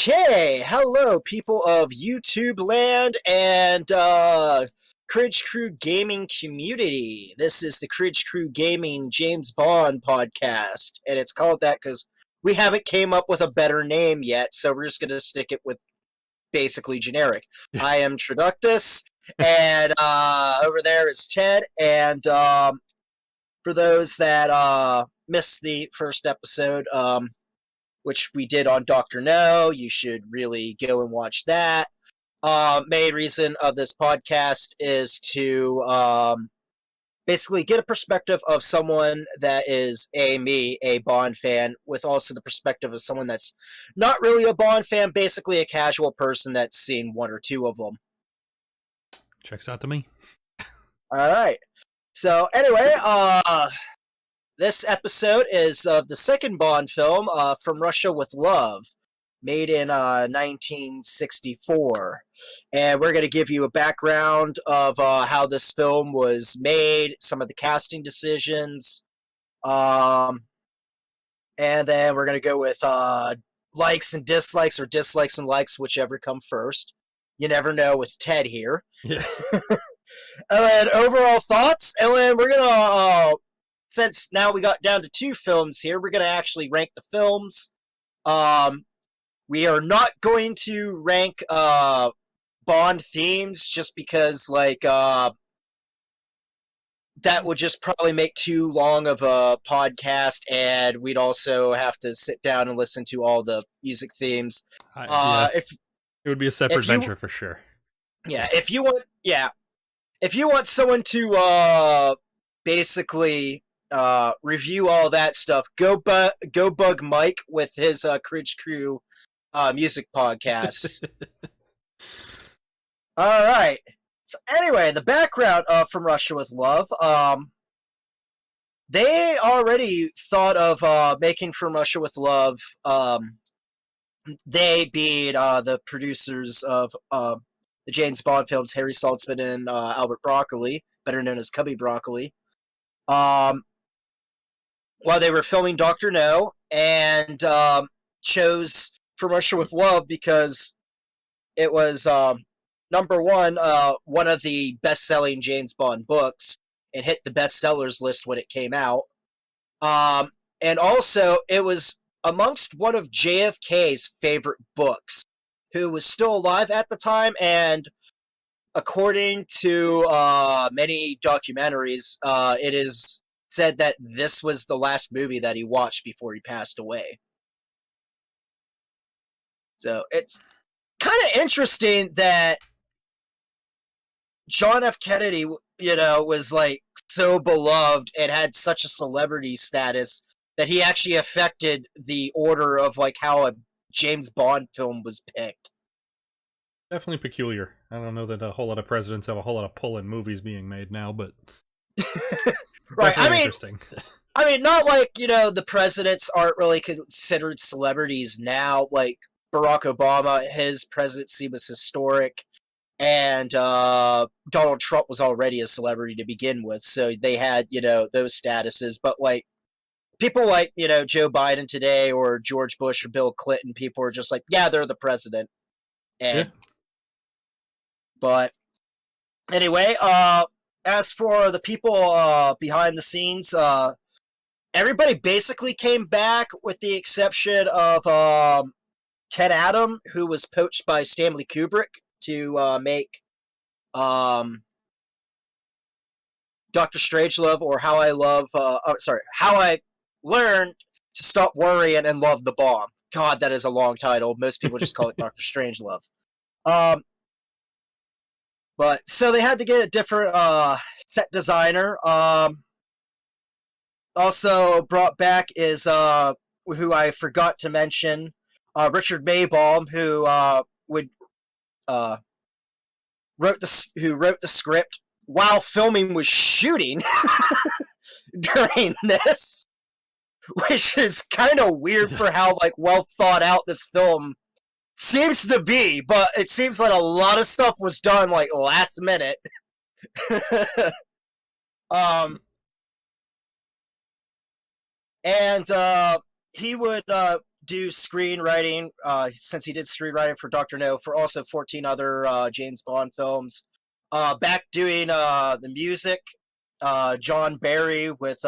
Okay, hello, people of YouTube land and Cridge Crew Gaming community. This is the Cridge Crew Gaming James Bond podcast, and it's called that because we haven't came up with a better name yet, so we're just going to stick it with basically generic. I am Traductus, and over there is Ted, and for those that missed the first episode, which we did on Dr. No. You should really go and watch that. Main reason of this podcast is to basically get a perspective of someone that is me, a Bond fan, with also the perspective of someone that's not really a Bond fan, basically a casual person that's seen one or two of them. Checks out to me. All right. So anyway, this episode is of the second Bond film, From Russia with Love, made in 1964. And we're going to give you a background of how this film was made, some of the casting decisions, and then we're going to go with likes and dislikes, or dislikes and likes, whichever come first. You never know with Ted here. Yeah. And then overall thoughts, and then we're going to... since now we got down to two films here, we're going to actually rank the films. We are not going to rank Bond themes just because, that would just probably make too long of a podcast, and we'd also have to sit down and listen to all the music themes. It would be a separate venture for sure. Yeah, if you want someone to basically review all that stuff, go bug Mike with his Cridge Crew music podcast. All right. So anyway, the background From Russia with Love. They already thought of making From Russia with Love. They being the producers of the James Bond films, Harry Saltzman and Albert Broccoli, better known as Cubby Broccoli. While they were filming Dr. No, and chose From Russia with Love because it was, number one of the best-selling James Bond books. It hit the bestsellers list when it came out. And also, it was amongst one of JFK's favorite books, who was still alive at the time, and according to many documentaries, it is said that this was the last movie that he watched before he passed away. So it's kind of interesting that John F. Kennedy, was so beloved and had such a celebrity status that he actually affected the order of how a James Bond film was picked. Definitely peculiar. I don't know that a whole lot of presidents have a whole lot of pull in movies being made now, but right. Interesting. I mean, not the presidents aren't really considered celebrities now. Like Barack Obama, his presidency was historic, and Donald Trump was already a celebrity to begin with, so they had those statuses. But people like Joe Biden today, or George Bush, or Bill Clinton, people are just yeah, they're the president. And yeah. But anyway, as for the people behind the scenes, everybody basically came back with the exception of Ken Adam, who was poached by Stanley Kubrick to make Dr. Strangelove, or How I Learned to Stop Worrying and Love the Bomb. God, that is a long title. Most people just call it Dr. Strangelove. But so they had to get a different set designer. Also brought back is who I forgot to mention, Richard Maybaum, who wrote the script while filming was shooting during this, which is kind of weird for how well thought out this film seems to be, but it seems like a lot of stuff was done last minute. And he would do screenwriting, since he did screenwriting for Dr. No for also 14 other James Bond films. Back doing the music, John Barry with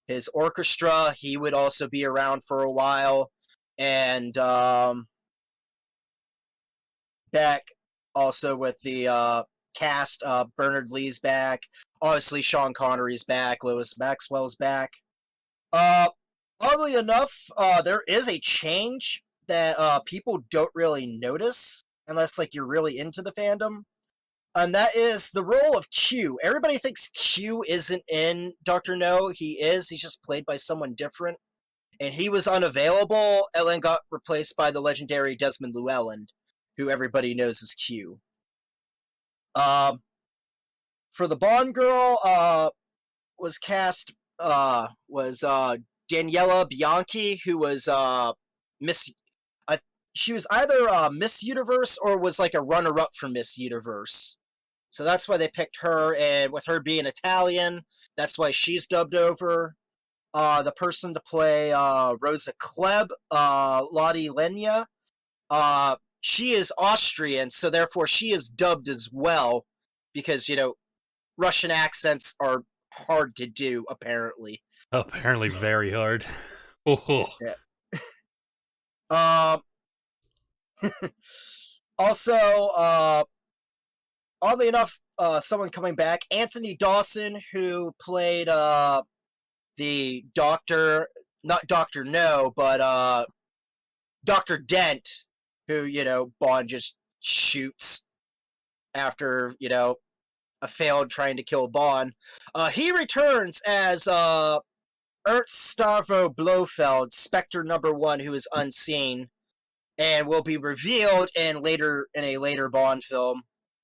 his orchestra. He would also be around for a while. And back also with the cast, Bernard Lee's back. Obviously, Sean Connery's back. Lois Maxwell's back. Uh, Oddly enough, there is a change that people don't really notice unless like you're really into the fandom, and that is the role of Q. Everybody thinks Q isn't in Doctor No. He is. He's just played by someone different, and he was unavailable, and then got replaced by the legendary Desmond Llewellyn, who everybody knows as Q. Um, for the Bond girl, was cast was Daniela Bianchi, who was Miss. She was either Miss Universe or was like a runner-up for Miss Universe. So that's why they picked her, and with her being Italian, that's why she's dubbed over. The person to play Rosa Klebb, Lottie Lenya, she is Austrian, so therefore she is dubbed as well, because, Russian accents are hard to do, apparently. Apparently very hard. Oh. Yeah. Um, also, oddly enough, someone coming back, Anthony Dawson, who played the Doctor, not Doctor No, but Dr. Dent, who, Bond just shoots after, a failed trying to kill Bond. He returns as Ernst Stavro Blofeld, Spectre #1, who is unseen, and will be revealed in a later Bond film.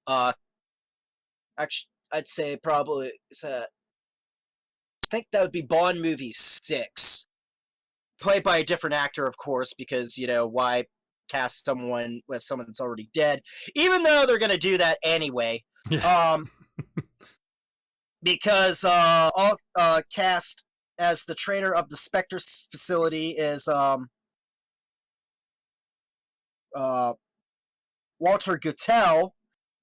Actually, I'd say probably I think that would be Bond movie 6, played by a different actor, of course, because why cast someone with someone that's already dead, even though they're gonna do that anyway. Because all cast as the trainer of the Spectre facility is Walter Guttel,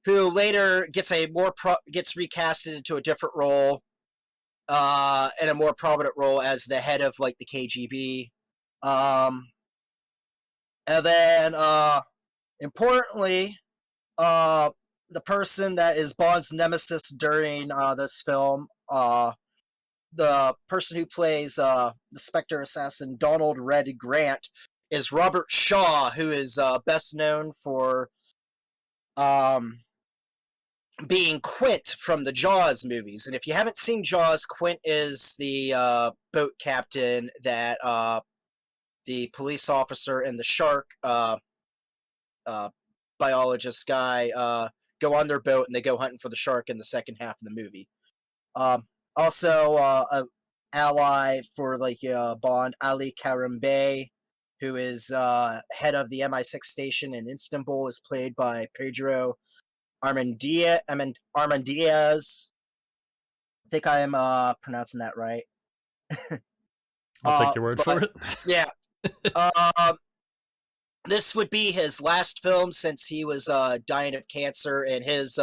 who later gets gets recasted into a different role, and a more prominent role as the head of like the KGB. And then importantly, the person that is Bond's nemesis during this film, the person who plays the Spectre assassin Donald Red Grant, is Robert Shaw, who is best known for being Quint from the Jaws movies. And if you haven't seen Jaws, Quint is the boat captain that the police officer and the shark biologist guy go on their boat, and they go hunting for the shark in the second half of the movie. Also, an ally for Bond, Ali Karim Bey, who is head of the MI6 station in Istanbul, is played by Pedro Armendariz. I think I am pronouncing that right. I'll take your word for it. Yeah. This would be his last film since he was dying of cancer, and his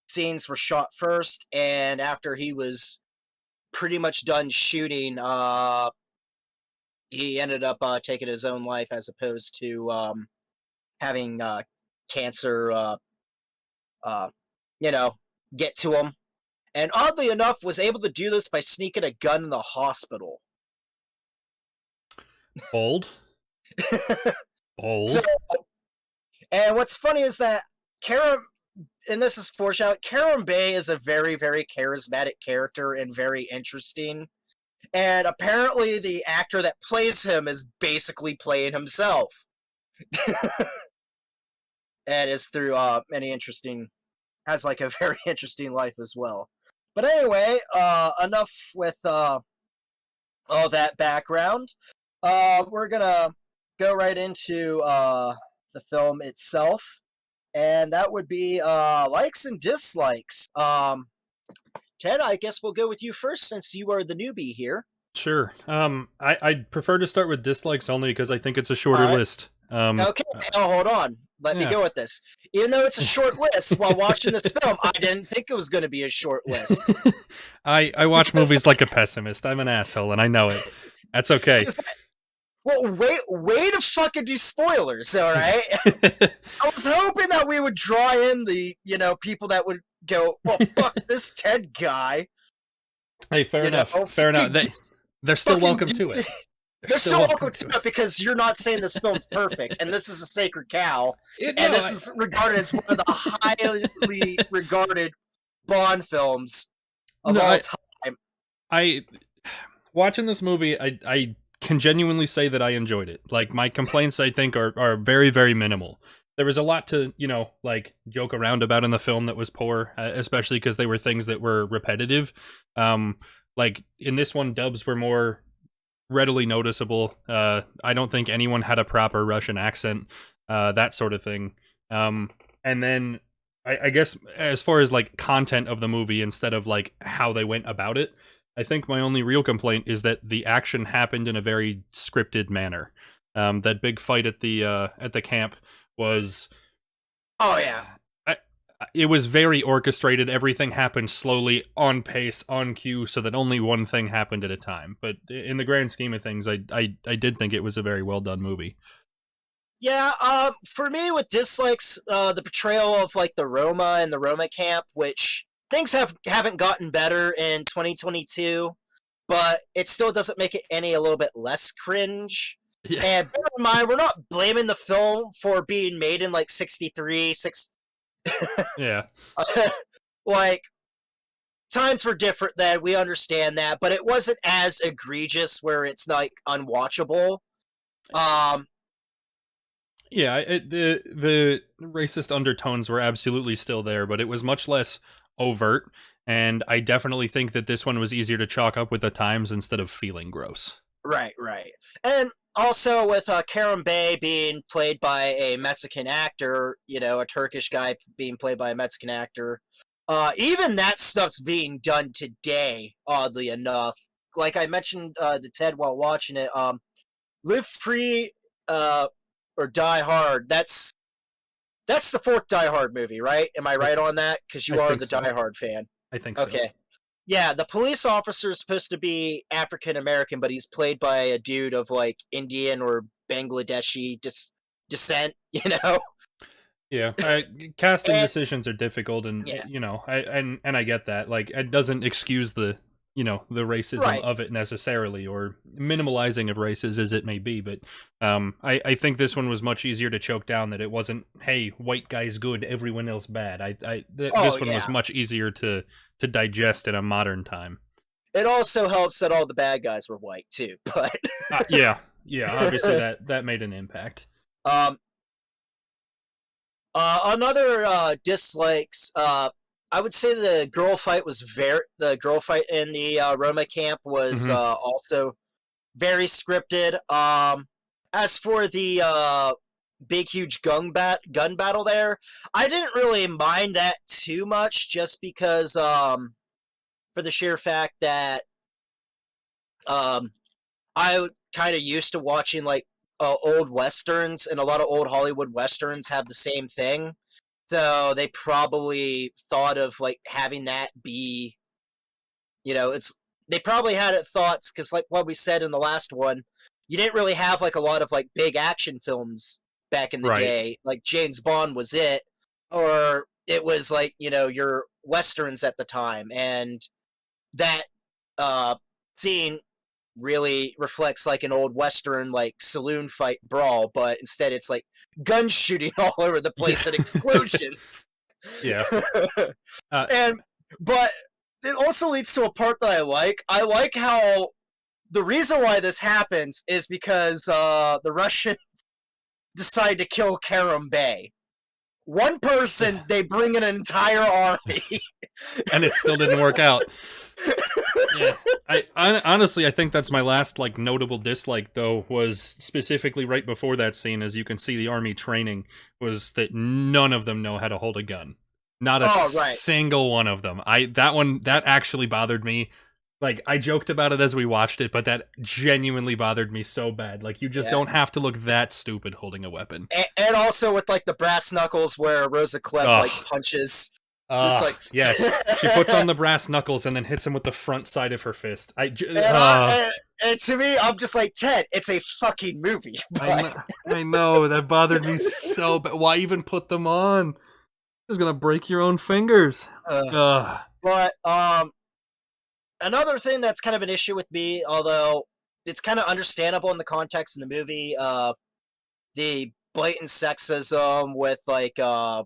scenes were shot first, and after he was pretty much done shooting, he ended up taking his own life, as opposed to having cancer get to him. And oddly enough, was able to do this by sneaking a gun in the hospital. Bold. Bold. So, and what's funny is that Karim, and this is foreshadowed, Karim Bey is a very, very charismatic character and very interesting. And apparently the actor that plays him is basically playing himself. And is through has like a very interesting life as well. But anyway, enough with all that background. We're gonna go right into the film itself, and that would be likes and dislikes. Ted, I guess we'll go with you first, since you are the newbie here. Sure. I'd prefer to start with dislikes only because I think it's a shorter Alright. list. Okay, oh, hold on. Let me Yeah. go with this. Even though it's a short list, while watching this film, I didn't think it was going to be a short list. I watch Because, movies like a pessimist. I'm an asshole, and I know it. That's okay. well, way to fucking do spoilers, alright? I was hoping that we would draw in the, people that would go, well, fuck this Ted guy. Hey, fair enough. Fair enough. Fucking, They're still fucking, welcome to it. They're they're still still welcome welcome to to it because you're not saying this film's perfect, and this is a sacred cow, it. and No, this is regarded as one of the highly regarded Bond films of no, all I, time. I watching this movie, I can genuinely say that I enjoyed it. Like my complaints, I think are very very minimal. There was a lot to like joke around about in the film that was poor, especially because they were things that were repetitive. Like in this one, dubs were more readily noticeable. I don't think anyone had a proper Russian accent, that sort of thing. And then I guess as far as like content of the movie instead of like how they went about it, I think my only real complaint is that the action happened in a very scripted manner. That big fight at the camp was, Oh yeah, I, it was very orchestrated. Everything happened slowly, on pace, on cue, so that only one thing happened at a time. But in the grand scheme of things, I did think it was a very well done movie. yeah. For me, with dislikes, the portrayal of like the Roma and the Roma camp, which things haven't gotten better in 2022, but it still doesn't make it any a little bit less cringe. Yeah, And bear in mind, we're not blaming the film for being made in like '63, yeah. like times were different then. We understand that, but it wasn't as egregious where it's like unwatchable. Um, Yeah, the racist undertones were absolutely still there, but it was much less overt, and I definitely think that this one was easier to chalk up with the times instead of feeling gross. right, right, and also with Karen Bay being played by a Mexican actor, a Turkish guy being played by a Mexican actor. Even that stuff's being done today, oddly enough. Like I mentioned to Ted while watching it, Live Free uh, or Die Hard. That's the fourth Die Hard movie, right? Am I I right on that? Because I you are think the so. Die Hard fan. I think so. Okay. Yeah, the police officer is supposed to be African American, but he's played by a dude of like Indian or Bangladeshi descent, Yeah, casting And decisions are difficult, and yeah, and I get that. Like, it doesn't excuse the the racism right. of it necessarily, or minimalizing of races as it may be. But I think this one was much easier to choke down. That it wasn't, hey, white guy's good, everyone else bad. Oh This one was yeah. much easier to digest in a modern time. It also helps that all the bad guys were white too, but Yeah, yeah. Obviously, that made an impact. um another dislikes. I would say the girl fight in the Roma camp was Hmm. also very scripted. As for the big huge gun battle there, I didn't really mind that too much, just because for the sheer fact that um I kind of used to watching like old westerns, and a lot of old Hollywood westerns have the same thing. So they probably thought of like having that be, it's they probably had it thoughts because like what we said in the last one, you didn't really have like a lot of like big action films back in the Right. day. Like James Bond was it, or it was like your westerns at the time, and that uh scene really reflects like an old western like saloon fight brawl, but instead it's like gun shooting all over the Yeah. place and explosions. Yeah. Uh, And but it also leads to a part that I like. I like how the reason why this happens is because the Russians decide to kill Karam Bey. One person, they bring an entire army. and it still didn't work out. Yeah, honestly, I think that's my last like notable dislike though, was specifically right before that scene. As you can see, the army training was that none of them know how to hold a gun. Not a Oh right. single one of them. That actually bothered me. like I joked about it as we watched it, but that genuinely bothered me so bad. Like you just Yeah. don't have to look that stupid holding a weapon. And also with like the brass knuckles where Rosa Klebb like Ugh. punches. It's like Yes. She puts on the brass knuckles and then hits him with the front side of her fist. and to me, I'm just like, Ted, it's a fucking movie. But I know that bothered me so bad. Why even put them on? It's gonna break your own fingers. uh, Ugh. but another thing that's kind of an issue with me, although it's kind of understandable in the context in the movie, the blatant sexism with like um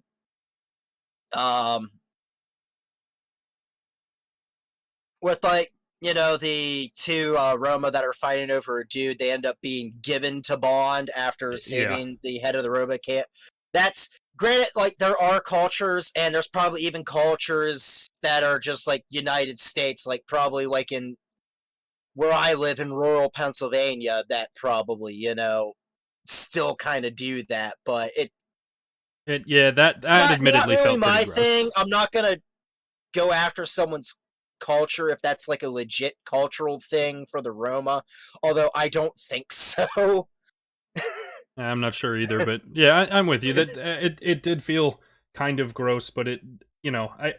with like the two Roma that are fighting over a dude, they end up being given to Bond after Yeah. saving the head of the Roma camp. That's granted. Like there are cultures, and there's probably even cultures that are just like United States, like probably like in where I live in rural Pennsylvania, that probably still kind of do that. But Yeah, that not admittedly really felt pretty my gross. thing. I'm not gonna go after someone's culture if that's like a legit cultural thing for the Roma, although I don't think so. I'm not sure either, but yeah, I'm with you. That it did feel kind of gross, but it I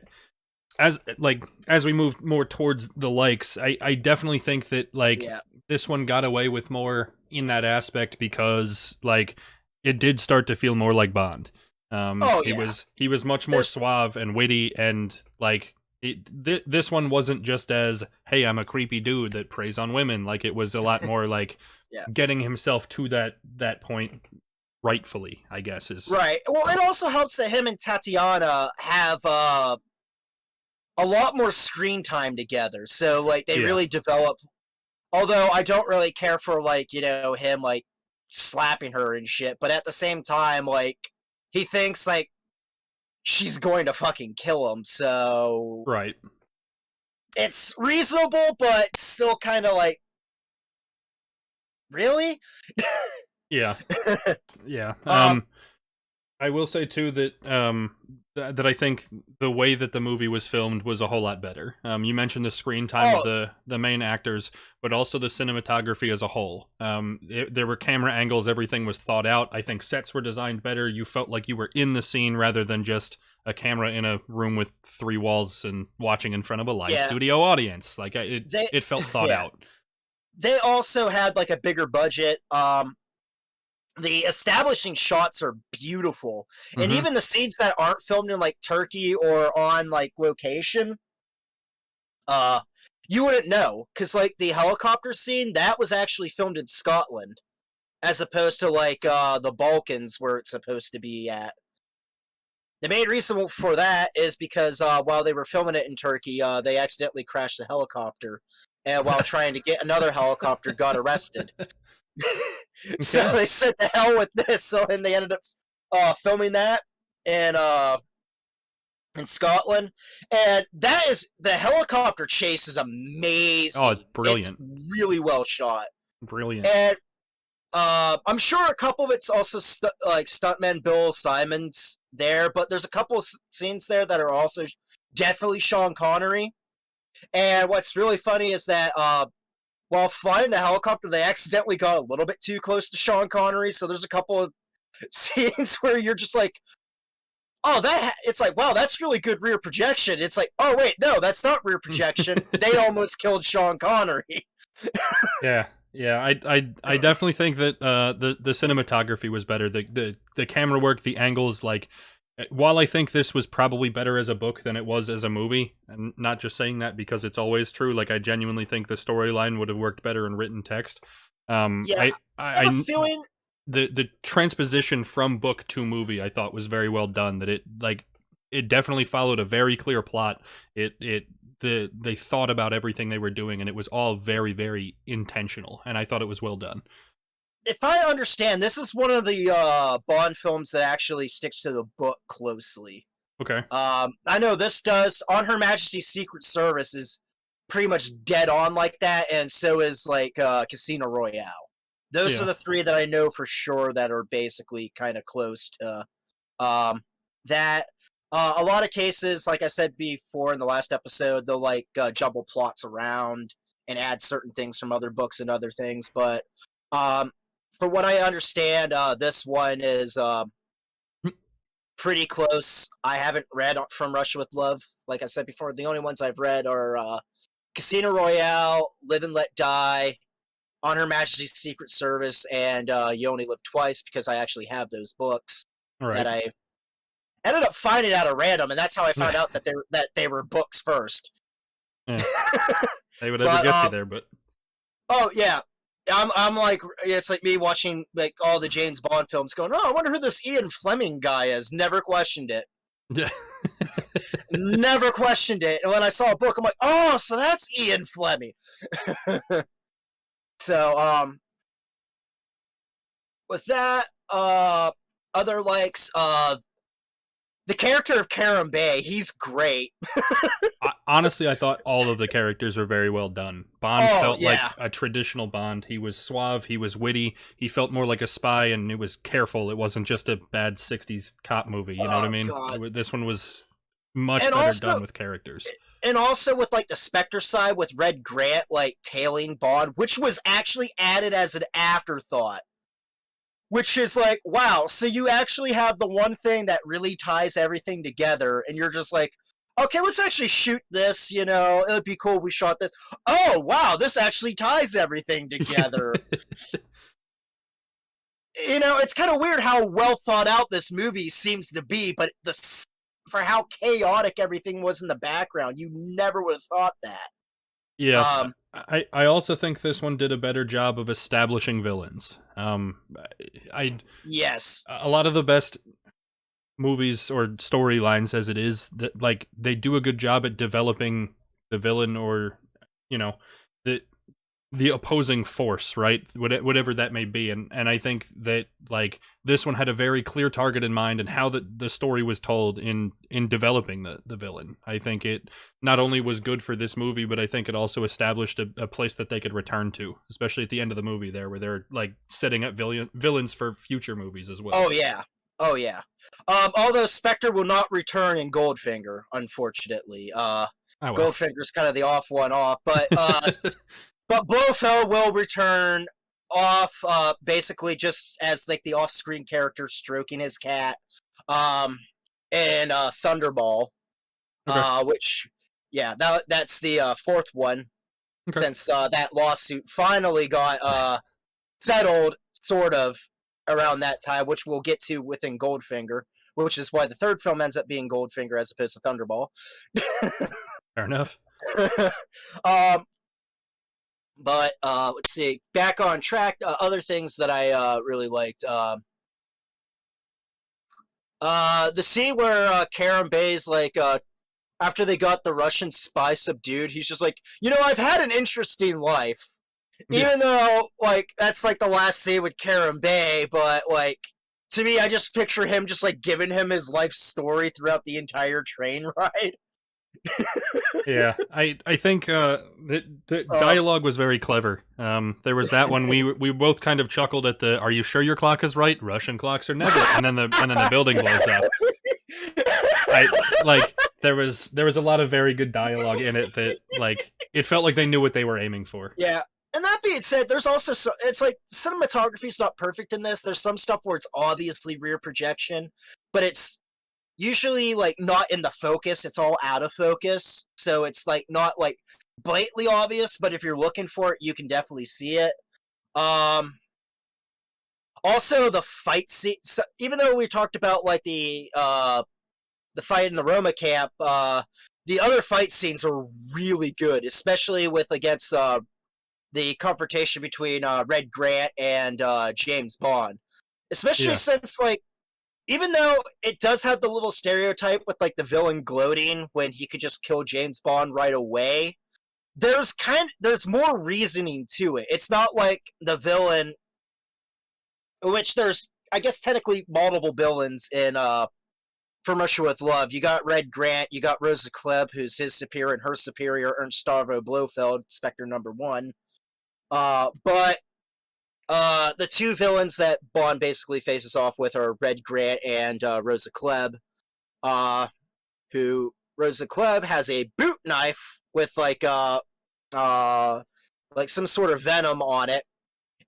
as we move more towards the likes, I definitely think that like Yeah. this one got away with more in that aspect because like it did start to feel more like Bond. Oh He yeah. was much more There's suave and witty, and like this one wasn't just as, hey, I'm a creepy dude that preys on women. Like it was a lot more like yeah. getting himself to that point rightfully, I guess is. Right. Well, it also helps that him and Tatiana have a lot more screen time together. So like they Yeah. really develop. Although I don't really care for like him like slapping her and shit, but at the same time like he thinks like she's going to fucking kill him. So Right. it's reasonable, but still kind of like really. Yeah. Yeah. um. I will say too that that I think the way that the movie was filmed was a whole lot better. You mentioned the screen time of Oh the main actors, but also the cinematography as a whole. There were camera angles, everything was thought out. I think sets were designed better. You felt like you were in the scene rather than just a camera in a room with three walls and watching in front of a live yeah. studio audience. Like They it felt thought yeah. out. They also had like a bigger budget. The establishing shots are beautiful, and Mm-hmm. even the scenes that aren't filmed in like Turkey or on like location, uh, you wouldn't know because like the helicopter scene that was actually filmed in Scotland as opposed to like the Balkans where it's supposed to be at. The main reason for that is because while they were filming it in Turkey, they accidentally crashed the helicopter, and while trying to get another helicopter, got arrested. So Okay. they said the hell with this. So then they ended up filming that in in Scotland, and that is the helicopter chase is Oh, it's amazing. It's brilliant. really well shot, Brilliant. and I'm sure a couple of it's also like stuntman Bill Simon's there, but there's a couple of scenes there that are also definitely Sean Connery. And what's really funny is that while flying the helicopter, they accidentally got a little bit too close to Sean Connery. So there's a couple of scenes where you're just like, oh, it's like, wow, that's really good rear projection. It's like, oh wait, no, that's not rear projection. They almost killed Sean Connery. Yeah, yeah, I definitely think that the cinematography was better. The camera work, the angles, like while I think this was probably better as a book than it was as a movie, and not just saying that because it's always true. Like I genuinely think the storyline would have worked better in written text. Yeah, I have a feeling. The transposition from book to movie I thought was very well done. That it definitely followed a very clear plot. They thought about everything they were doing, and it was all very, very intentional, and I thought it was well done. If I understand, this is one of the Bond films that actually sticks to the book closely. Okay. I know this does. On Her Majesty's Secret Service is pretty much dead on like that, and so is like Casino Royale. Those are Yeah. the three that I know for sure that are basically kind of close to um, that. A lot of cases, like I said before in the last episode, they'll like jumble plots around and add certain things from other books and other things. But um, for what I understand, this one is pretty close. I haven't read From Russia with Love. Like I said before, the only ones I've read are Casino Royale, Live and Let Die, On Her Majesty's Secret Service, and You Only Live Twice, because I actually have those books All that right. I ended up finding out at random, and that's how I found out that they were books first. Yeah, they would ever But get you there, but oh yeah, I'm like, it's like me watching like all the James Bond films, going, oh, I wonder who this Ian Fleming guy is. Never questioned it. yeah. Never questioned it. And when I saw a book, I'm like, oh, so that's Ian Fleming. So with that, other likes, the character of Karen Bay, he's great. Honestly, I thought all of the characters were very well done. Bond Oh felt like yeah. a traditional Bond. He was suave, he was witty, he felt more like a spy, and it was careful. It wasn't just a bad 60s cop movie, you know what I Oh mean? god. This one was much And better also done with characters. and also with like the Spectre side with Red Grant like tailing Bond, which was actually added as an afterthought. Which is like, wow, so you actually have the one thing that really ties everything together, and you're just like, okay, let's actually shoot this, you know, it would be cool if we shot this. Oh, wow, this actually ties everything together. You know, it's kind of weird how well thought out this movie seems to be, but for how chaotic everything was in the background, you never would have thought that. Yeah, Um, I also think this one did a better job of establishing villains. I yes. a lot of the best movies or storylines as it is that like they do a good job at developing the villain or you know the the opposing force, right? Whatever that may be, and I think that like this one had a very clear target in mind and how the story was told in developing the villain. I think it not only was good for this movie, but I think it also established a place that they could return to, especially at the end of the movie there, where they're like setting up villains for future movies as well. Oh, yeah. Oh, yeah. Although Spectre will not return in Goldfinger, unfortunately. Oh well. Goldfinger's kind of the off one off, but Blofeld will return off, basically just as like the off-screen character stroking his cat, um, and Thunderball, Okay. which, yeah, that's the fourth one Okay. since that lawsuit finally got settled, sort of, around that time, which we'll get to within Goldfinger, which is why the third film ends up being Goldfinger as opposed to Thunderball. Fair enough. um, but let's see. Back on track. Other things that I really liked. The scene where Karen Bay's like, after they got the Russian spy subdued, he's just like, you know, I've had an interesting life. Yeah. Even though, like, that's like the last scene with Karen Bay, but like, to me, I just picture him just like giving him his life story throughout the entire train ride. Yeah, I think the Um, dialogue was very clever. There was that one we both kind of chuckled at the "Are you sure your clock is right? Russian clocks are never." And then the building blows up. I like there was a lot of very good dialogue in it that like it felt like they knew what they were aiming for. yeah. And that being said, there's also it's like cinematography is not perfect in this. There's some stuff where it's obviously rear projection, but it's usually like not in the focus. It's all out of focus, so it's like not like blatantly obvious. But if you're looking for it, you can definitely see it. Um, Also, the fight scene. So, even though we talked about like the fight in the Roma camp, the other fight scenes are really good, especially with against the confrontation between Red Grant and James Bond. Especially Yeah, since like even though it does have the little stereotype with like the villain gloating when he could just kill James Bond right away, there's more reasoning to it. It's not like the villain, which there's I guess technically multiple villains in From Russia with Love. You got Red Grant, you got Rosa Klebb, who's his superior, and her superior, Ernst Stavro Blofeld, Spectre number one. But the two villains that Bond basically faces off with are Red Grant and Rosa Klebb. who Rosa Klebb has a boot knife with uh like some sort of venom on it,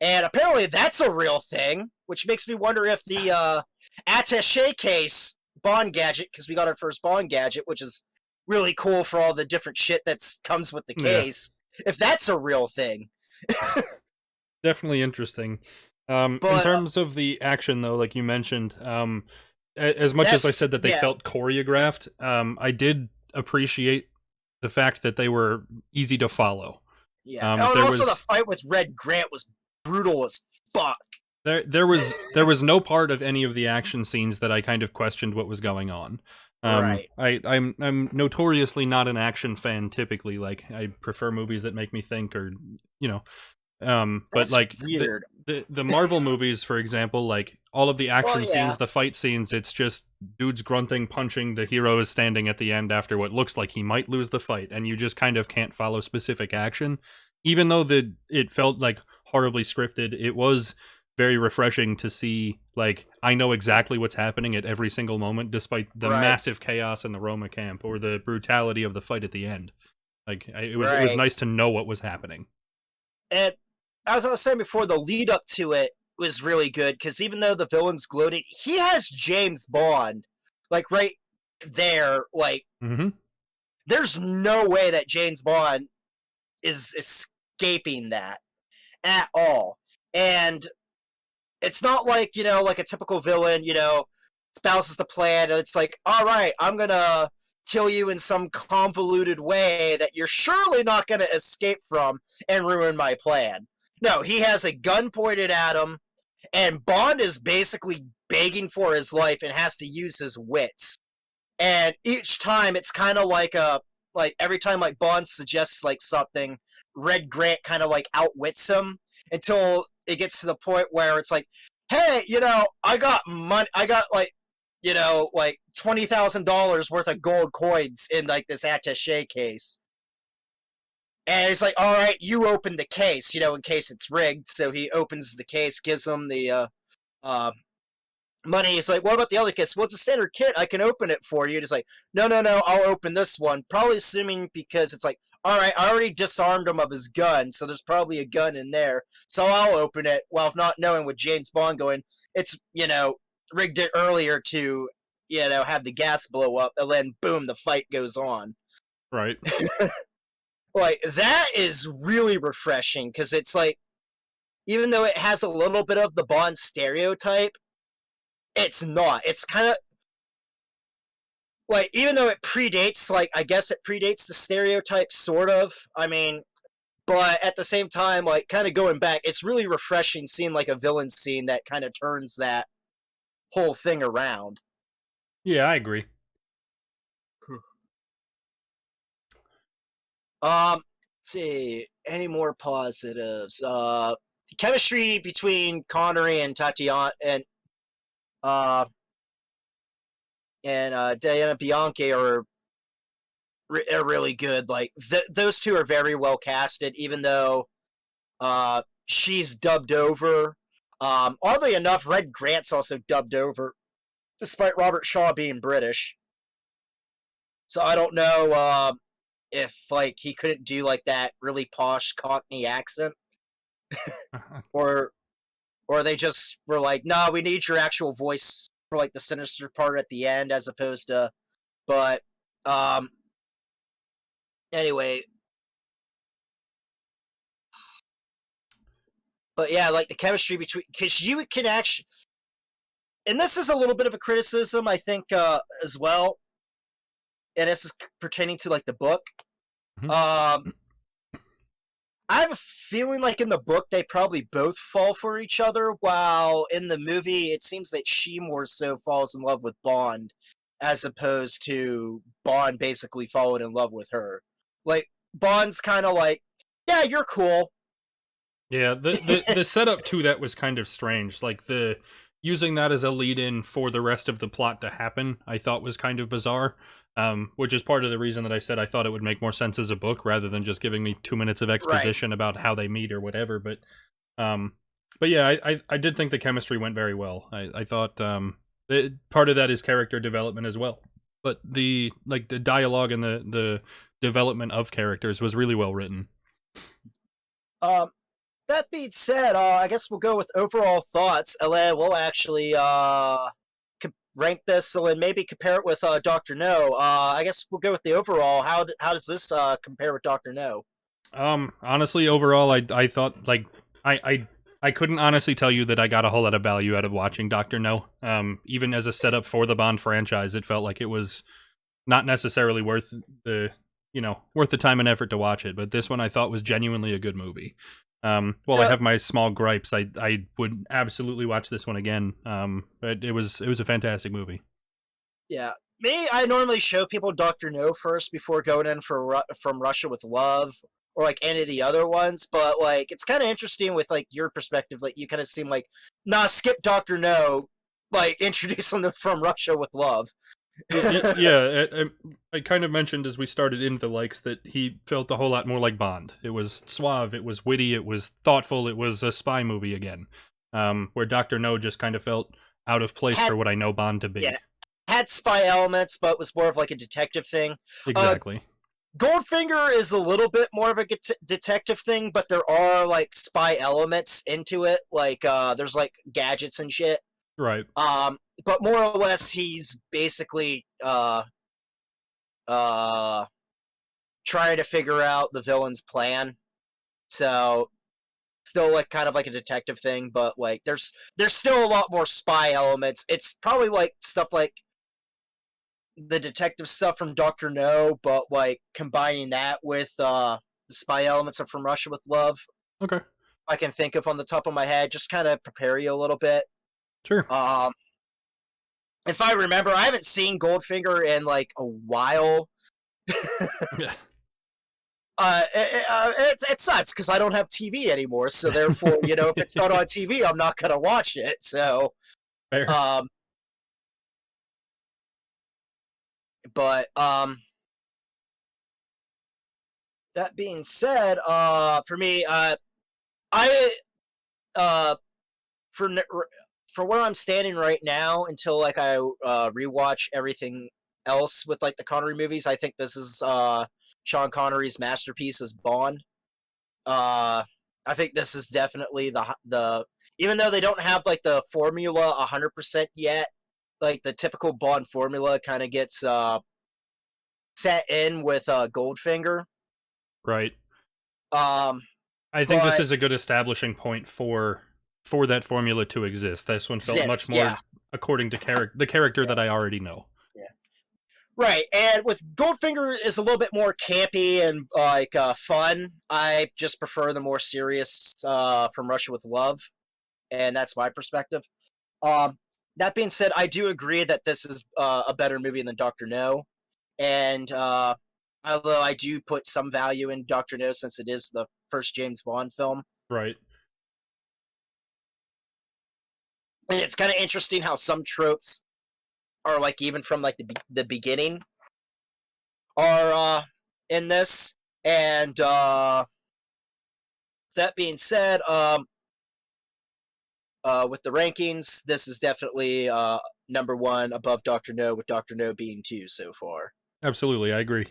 and apparently that's a real thing, which makes me wonder if the attaché case Bond gadget, because we got our first Bond gadget, which is really cool for all the different shit that comes with the Yeah, case, if that's a real thing. definitely interesting. In But terms of the action, though, like you mentioned, as much as I that's said that they yeah, felt choreographed, I did appreciate the fact that they were easy to follow. yeah. Oh, and There also the was fight with Red Grant was brutal as fuck. there was no part of any of the action scenes that I kind of questioned what was going on. Right. I'm notoriously not an action fan typically. Like, I prefer movies that make me think, or you know. But That's like weird. the Marvel movies, for example, like all of the Well, action yeah. scenes, the fight scenes, it's just dudes grunting, punching. The hero is standing at the end after what looks like he might lose the fight, and you just kind of can't follow specific action. Even though it felt like horribly scripted, it was very refreshing to see. Like, I know exactly what's happening at every single moment, despite the Right. massive chaos in the Roma camp or the brutality of the fight at the end. Like, it was Right. nice to know what was happening. And as I was saying before, the lead up to it was really good because even though the villain's gloating, he has James Bond like right there. Like, Mm-hmm. there's no way that James Bond is escaping that at all. And it's not like, like a typical villain, spouses the plan. And it's like, all right, I'm going to kill you in some convoluted way that you're surely not going to escape from and ruin my plan. No, he has a gun pointed at him, and Bond is basically begging for his life and has to use his wits. And each time it's kind of like every time like Bond suggests like something, Red Grant kind of like outwits him until it gets to the point where it's like, hey, I got money, I got like $20,000 worth of gold coins in like this attaché case. And he's like, all right, you open the case, in case it's rigged. So he opens the case, gives him the uh, money. He's like, what about the other case? Well, it's a standard kit. I can open it for you. And he's like, no, no, no, I'll open this one. Probably assuming because it's like, all right, I already disarmed him of his gun, so there's probably a gun in there. So I'll open it while not knowing with James Bond going, it's, rigged it earlier to, have the gas blow up, and then boom, the fight goes on. Right. Like, that is really refreshing because it's like, even though it has a little bit of the Bond stereotype, it's not. It's kind of like, even though it predates, like, I guess it predates the stereotype, sort of. I mean, but at the same time, like, kind of going back, it's really refreshing seeing like a villain scene that kind of turns that whole thing around. Yeah, I agree. Let's see, any more positives? Chemistry between Connery and Tatiana uh and Diana Bianchi are really good. Like, those two are very well casted, even though she's dubbed over. Oddly enough, Red Grant's also dubbed over, despite Robert Shaw being British. So I don't know if like he couldn't do like that really posh Cockney accent, or they just were like, "Nah, we need your actual voice for like the sinister part at the end, as opposed to." But um, anyway, but yeah, like the chemistry between, because you can actually, and this is a little bit of a criticism, I think, as well, and this is pertaining to like the book. Mhm. Um, I have a feeling like in the book they probably both fall for each other, while in the movie it seems that she more so falls in love with Bond, as opposed to Bond basically falling in love with her. Like, Bond's kind of like, yeah, you're cool. Yeah, the setup to that was kind of strange. Like, the using that as a lead in for the rest of the plot to happen, I thought was kind of bizarre. Which is part of the reason that I said I thought it would make more sense as a book rather than just giving me 2 minutes of Right. exposition about how they meet or whatever. Um, but yeah, I did think the chemistry went very well. I thought part of that is character development as well. but the dialogue and the development of characters was really well written. Um, that being said, I guess we'll go with overall thoughts, and then we'll actually rank this, and then maybe compare it with Doctor No. I guess we'll go with the overall. How does this compare with Doctor No? Honestly, overall, I thought like I I couldn't honestly tell you that I got a whole lot of value out of watching Doctor No. Even as a setup for the Bond franchise, it felt like it was not necessarily worth the time and effort to watch it. But this one I thought was genuinely a good movie. While I So, have my small gripes, I would absolutely watch this one again. But it was a fantastic movie. yeah, me, I normally show people Doctor No first before going in for From Russia with Love or like any of the other ones. But like, it's kind of interesting with like your perspective. Like, you kind of seem like, nah, skip Doctor No. Like, introduce them to From Russia with Love. Yeah, I kind of mentioned as we started into the likes that he felt a whole lot more like Bond. It was suave, it was witty, it was thoughtful, it was a spy movie again. Where Doctor No just kind of felt out of place Had for what I know Bond to Yeah, be. had spy elements, but was more of like a detective thing. Uh, Exactly. Goldfinger is a little bit more of a detective thing, but there are like spy elements into it. Like there's like gadgets and shit. Right. But more or less, he's basically uh trying to figure out the villain's plan. So still like kind of like a detective thing, but like there's still a lot more spy elements. It's probably like stuff like the detective stuff from Doctor No, but like combining that with the spy elements of From Russia with Love, Okay. I can think of on the top of my head, just kind of prepare you a little bit. Sure. Um, if I remember, I haven't seen Goldfinger in like a while. Yeah. It sucks because I don't have TV anymore, so therefore, if it's not on TV, I'm not gonna watch it. So, Fair. um, but that being said, for me, I uh for for where I'm standing right now until like I rewatch everything else with like the Connery movies, I think this is Sean Connery's masterpiece as Bond. Uh, I think this is definitely the even though they don't have like the formula 100% yet, like the typical Bond formula kind of gets set in with Goldfinger. Right. Um, I think this but is a good establishing point for that formula to exist. This one felt much exists, yeah. more according to the character that I already know. Yeah. Right, and with Goldfinger is a little bit more campy and like fun. I just prefer the more serious From Russia with Love, and that's my perspective. Um, that being said, I do agree that this is a better movie than Doctor No, and although I do put some value in Doctor No since it is the first James Bond film, Right. and it's kind of interesting how some tropes are like even from like the beginning are in this, and that being said, with the rankings, this is definitely number one above Doctor No, with Doctor No being two so far. Absolutely, I agree.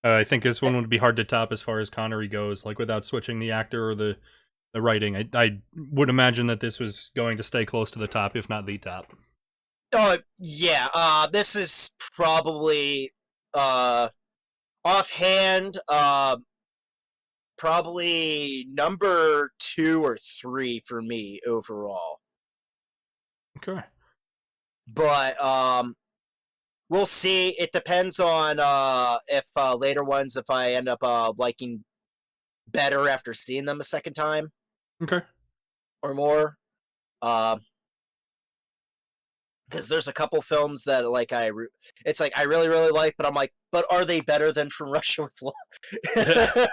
I think this one would be hard to top as far as Connery goes, like without switching the actor or the writing. I would imagine that this was going to stay close to the top, if not the top. Yeah. This is probably offhand, probably number two or three for me overall. Okay. But we'll see. It depends on if later ones, if I end up liking better after seeing them a second time Okay. or more. Um, because there's a couple films that like it's like I really like, but I'm like, but are they better than From Russia with Yeah. Love?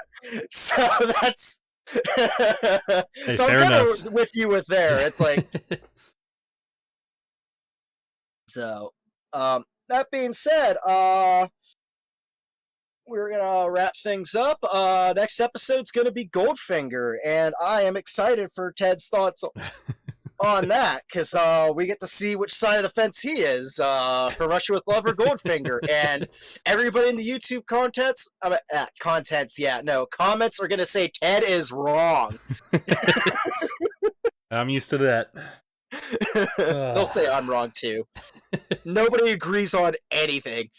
So that's Hey, so I'm fair kind enough. of with you with there. It's like so. That being said, we're gonna wrap things up. Next episode's gonna be Goldfinger, and I am excited for Ted's thoughts. on that, because we get to see which side of the fence he is for Russia with Love or Goldfinger, and everybody in the YouTube comments are gonna say Ted is wrong. I'm used to that. They'll say I'm wrong too. Nobody agrees on anything.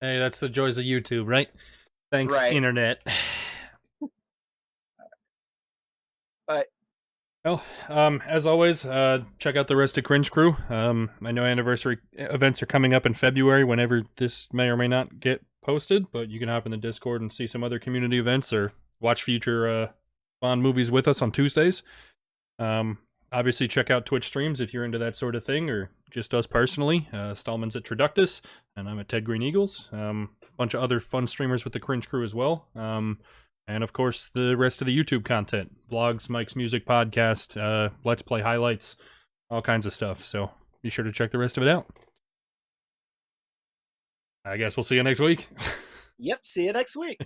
Hey, that's the joys of YouTube, right? Thanks, Right. internet. But well, as always, check out the rest of Cringe Crew. I know anniversary events are coming up in February, whenever this may or may not get posted, but you can hop in the Discord and see some other community events or watch future Bond movies with us on Tuesdays. Obviously, check out Twitch streams if you're into that sort of thing, or just us personally. Stallman's at Traductus, and I'm at Ted Green Eagles. A bunch of other fun streamers with the Cringe Crew as well. And of course, the rest of the YouTube content, vlogs, Mike's music podcast, Let's Play highlights, all kinds of stuff. So be sure to check the rest of it out. I guess we'll see you next week. Yep, see you next week.